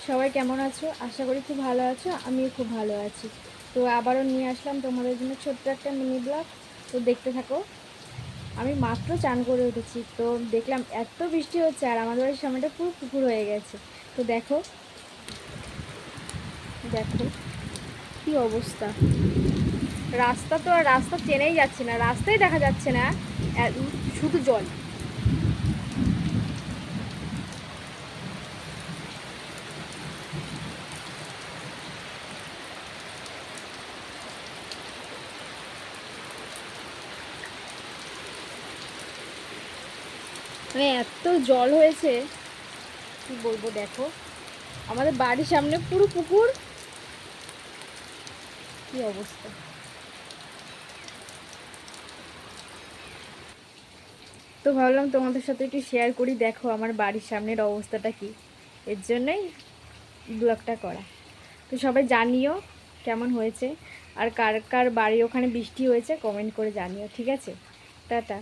সবাই কেমন আছো? আশা করি খুব ভালো আছো। আমিও খুব ভালো আছি। তো আবারও নিয়ে আসলাম তোমাদের জন্য ছোট্ট একটা মিনি ব্লগ। তো দেখতে থাকো। আমি মাত্র চান করে উঠেছি, তো দেখলাম এত বৃষ্টি হচ্ছে আর আমাদের বাড়ির সামনেটা পুরো পুকুর হয়ে গেছে। তো দেখো দেখো কি অবস্থা। রাস্তা তো আর রাস্তা চেনেই যাচ্ছে না, রাস্তাই দেখা যাচ্ছে না। শুধু জল। মানে এত জল হয়েছে, কি বলবো। দেখো আমাদের বাড়ির সামনে পুরো পুকুর, কি অবস্থা। তো ভাবলাম তোমাদের সাথে একটু শেয়ার করি, দেখো আমার বাড়ির সামনের অবস্থাটা কি। এর জন্যই ব্লগটা করা। তো সবাই জানিও কেমন হয়েছে, আর কার কার বাড়ি ওখানে বৃষ্টি হয়েছে কমেন্ট করে জানিও, ঠিক আছে? টাটা।